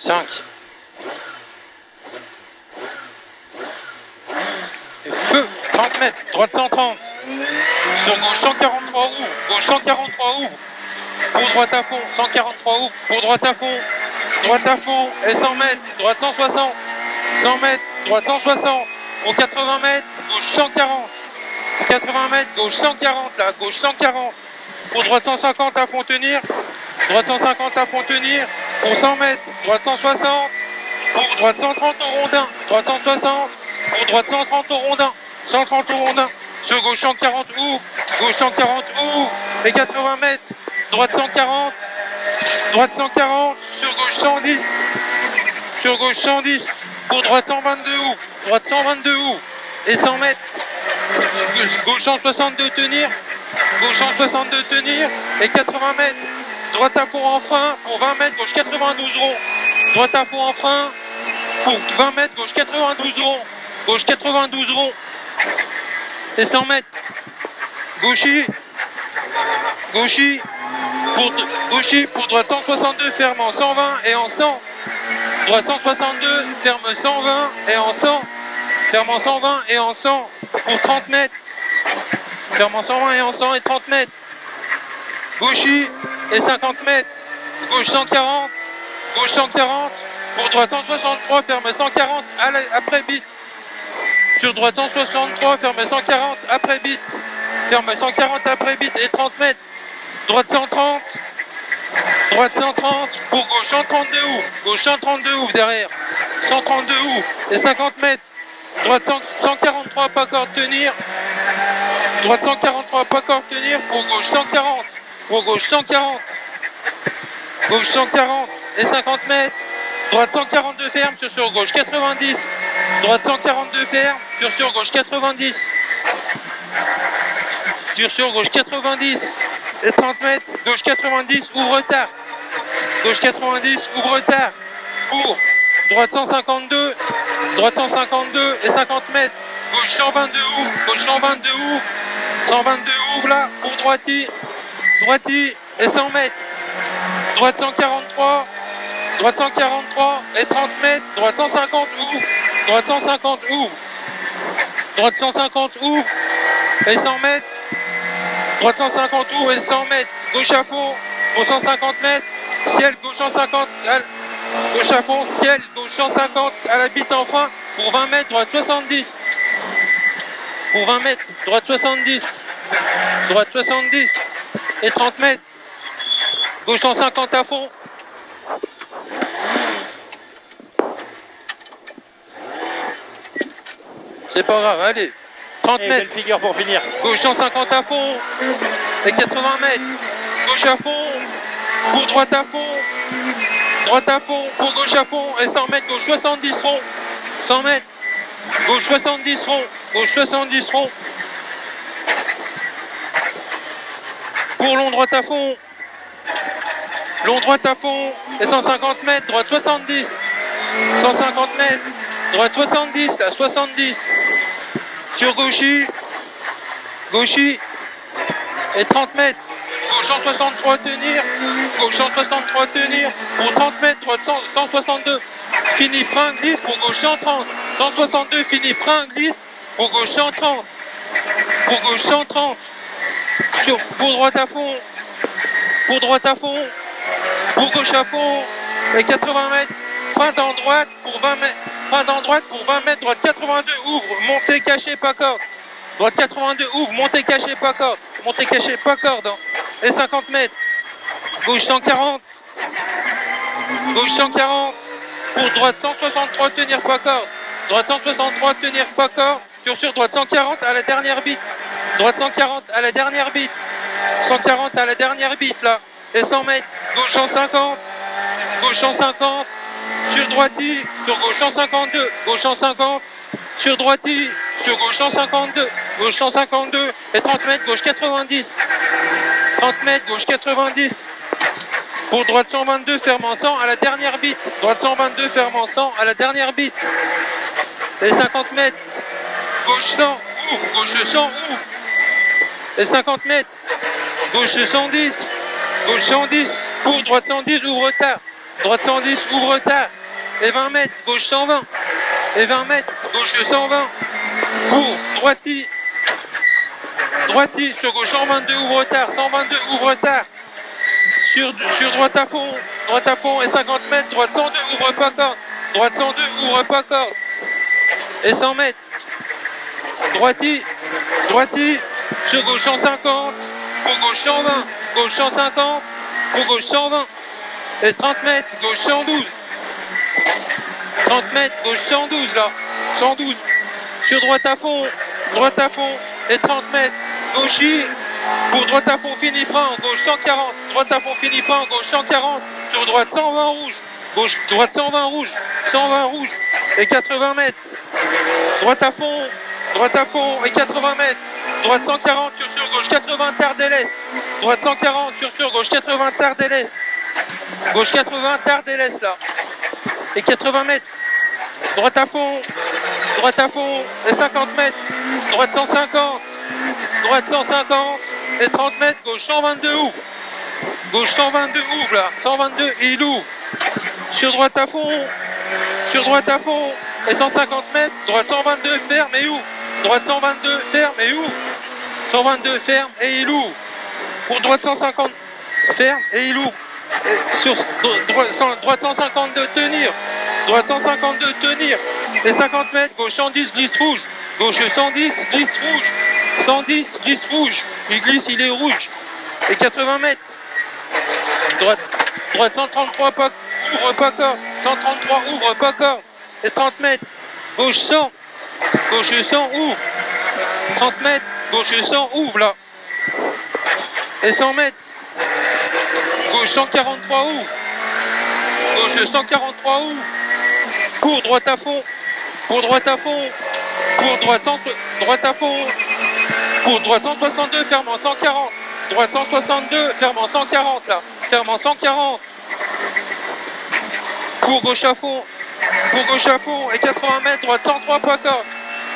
5. Et feu, 30 mètres, droite 130. Sur gauche 143 ouvre, gauche 143 ouvre. Pour droite à fond, 143 ouvre, pour droite à fond et 100 mètres, droite 160. 100 mètres, droite 160. Pour 80 mètres, gauche 140. Pour 80 mètres, gauche 140 là, gauche 140. Pour droite 150 à fond tenir. Droite 150 à fond tenir. Pour 100 mètres, droite 160. Pour droite 130 au rondin. Droite 160. Pour droite 130 au rondin. 130 au rondin. Sur gauche 140 ouvre. Gauche 140 ouvre. Et 80 mètres. Droite 140. Droite 140. Sur gauche 110. Sur gauche 110. Pour droite 122 ouvre. Droite 122 ouvre. Et 100 mètres. Gauche 162 tenir. Gauche 162 tenir. Et 80 mètres. Droite à fond en frein. Pour 20 mètres. Gauche 92 rond. Droite à fond en frein. Pour 20 mètres. Gauche 92 rond. Gauche 92 rond. Et 100 mètres. Gauchy. Gauchy. Gauchy. Pour droite 162. Ferme en 120 et en 100. Droite 162. Ferme 120 et en 100. Ferme en 120 et en 100. Pour 30 mètres. Ferme en 120 et en 100 et 30 mètres. Gauchy et 50 mètres. Gauche 140. Gauche 140. Pour droite 163. Ferme 140 après bit. Sur droite 163. Ferme 140 après bit. Ferme 140 après bit et 30 mètres. Droite 130. Droite 130. Pour gauche 132 ouvre. Gauche 132 ouvre derrière. 132 ouvre et 50 mètres. Droite 143 pas corde tenir. Droite 143 pas corde tenir. Pour gauche 140. Pour gauche 140. Gauche 140 et 50 mètres. Droite 142 ferme sur gauche 90. Droite 142 ferme sur gauche 90. Sur gauche 90 et 30 mètres. Gauche 90 ouvre tard. Gauche 90 ouvre tard. Pour droite 152. Droite 152 et 50 mètres. Gauche 122 ouvre. Gauche 122 ouvre. 122 ouvre là pour droiti. Droiti et 100 mètres. Droite 143. Droite 143 et 30 mètres. Droite 150 ouvre. Droite 150 ouvre. Droite 150 ouvre et 100 mètres. Droite 150 ouvre et 100 mètres. Gauche à fond pour 150 mètres. Ciel gauche 150. Gauche à fond, ciel gauche 150 à la bite en frein. Pour 20 mètres, droite 70. Pour 20 mètres, droite 70. Droite 70 et 30 mètres. Gauche 150 à fond. C'est pas grave, allez. 30 et mètres. belle figure pour finir. Gauche 150 à fond. Et 80 mètres. Gauche à fond. Pour droite à fond. Droite à fond. Pour gauche à fond. Et 100 mètres. Gauche 70 rond. 100 mètres. Gauche 70 rond. Gauche 70 rond. Pour long droite à fond. Long droite à fond. Et 150 mètres. Droite 70. 150 mètres. Droite 70. Là, 70. Sur gauchy. Gauchy. Et 30 mètres. Gauche 163 tenir. Gauche 163 tenir. Pour 30 mètres. Droite 162. Fini frein glisse. Pour gauche 130. 162. Fini frein glisse. Pour gauche 130. Pour gauche 130. Pour droite à fond. Pour droite à fond. Pour gauche à fond. Et 80 mètres. Frein en droite pour 20 mètres. Frein en droite pour 20 mètres. Droite 82 ouvre. Montée cachée pas corde. Droite 82 ouvre. Montée cachée pas corde. Montée cachée pas corde. Hein. Et 50 mètres. Gauche 140. Gauche 140. Pour droite 163 tenir pas corde. Droite 163 tenir pas corde. Sur droite 140 à la dernière bite. Droite 140 à la dernière bite. 140 à la dernière bite là. Et 100 mètres. Gauche 150. Gauche 150. Sur droiti. Sur gauche 152. Gauche 150. Sur droiti. Sur gauche 152. Gauche 152. Et 30 mètres. Gauche 90. 30 mètres. Gauche 90. Pour droite 122. Ferme en 100 à la dernière bite. Droite 122. Ferme en 100 à la dernière bite. Et 50 mètres. Gauche 100. Ouvre. Gauche 100. Ouvre. Et 50 mètres. Gauche 110. Gauche 110. Pour droite 110. Ouvre tard. droite 110, ouvre tard, et 20 mètres, gauche 120, et 20 mètres, gauche 120, pour droiti, droiti, sur gauche 122, ouvre tard, 122, ouvre tard, sur droite à fond, et 50 mètres, droite 102, ouvre pas corde, droite 102, ouvre pas corde, et 100 mètres, droiti, droiti, sur gauche 150, pour gauche 120, gauche 150, pour gauche 120, et 30 mètres, gauche 112, 30 mètres, gauche 112 là, 112, sur droite à fond, et 30 mètres, gauchis, pour droite à fond, fini frein, gauche 140, droite à fond, fini frein, gauche 140, sur droite 120 rouge, gauche, droite 120 rouge, 120 rouge, et 80 mètres, droite à fond, et 80 mètres, droite 140 sur gauche 80 terre de l'Est, droite 140 sur gauche 80 terre de l'Est, gauche 80 terre de l'Est là, et 80 mètres, droite à fond, et 50 mètres, droite 150, et 30 mètres, gauche 122 ouvre, gauche 122 ouvre là, 122 et il ouvre, sur droite à fond, et 150 mètres, droite 122 ferme et ouvre, droite 122 ferme et ouvre, 122 ferme et il ouvre, pour droite 150 ferme et il ouvre, et sur droite 152 tenir, droite 152 tenir, et 50 mètres, gauche 110 glisse rouge, gauche 110 glisse rouge, 110 glisse rouge, il glisse, il est rouge, et 80 mètres, droite 133 ouvre pas corde, 133 ouvre pas corde, et 30 mètres, gauche 100 ouvre, 30 mètres, gauche 100 ouvre là, et 100 mètres, gauche 143 ouvre, gauche 143 ouvre, pour droite à fond, pour droite à fond, pour droite à fond, pour droite 162 ferme en 140, droite 162 ferme en 140 là, ferme en 140, pour gauche à fond, et 80 mètres, droite 103 pas corde,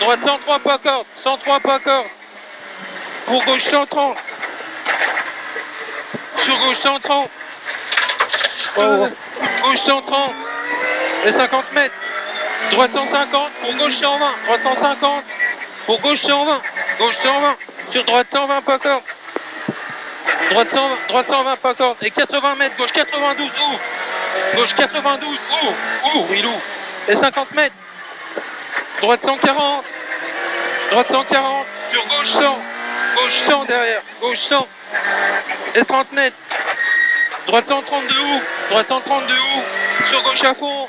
droite 103 pas corde, 103 pas corde, pour gauche 130, sur gauche 130, gauche 130, et 50 mètres, droite 150, pour gauche 120, droite 150, pour gauche 120, sur droite 120 pas corde, droite 120 pas corde, et 80 mètres, gauche 92 ouvre, gauche 92 ouvre, il ouvre, et 50 mètres, droite 140, sur gauche 100 derrière, gauche 100, et 30 mètres, droite 132 ouvre, sur gauche à fond,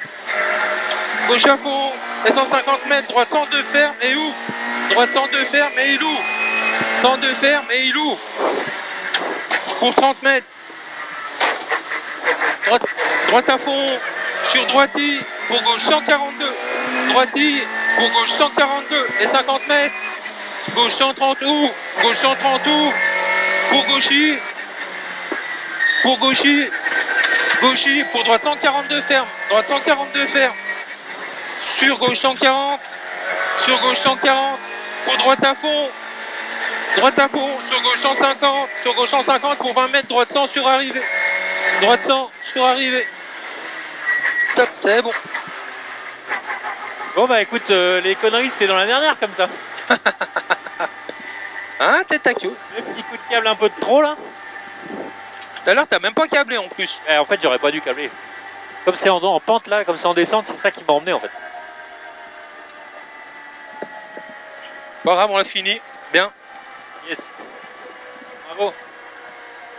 et 150 mètres, droite 102 ferme et ouvre, droite 102 ferme et il ouvre, 102 ferme et il ouvre, pour 30 mètres, droite à fond, sur droiti, pour gauche 142, droiti, pour gauche 142, et 50 mètres, gauche 130 ouvre, pour gauchi, pour droite 142 ferme, sur gauche 140, pour droite à fond, sur gauche 150, pour 20 mètres, droite 100 sur arrivée, top, c'est bon. Bon bah écoute, les conneries c'était dans la dernière comme ça. Hein, t'es taquio. Le petit coup de câble un peu de trop là. Tout à l'heure t'as même pas câblé en plus. En fait j'aurais pas dû câbler. Comme c'est en pente là, comme c'est en descente, c'est ça qui m'a emmené en fait. Pas grave, on l'a fini. Bien. Yes. Bravo.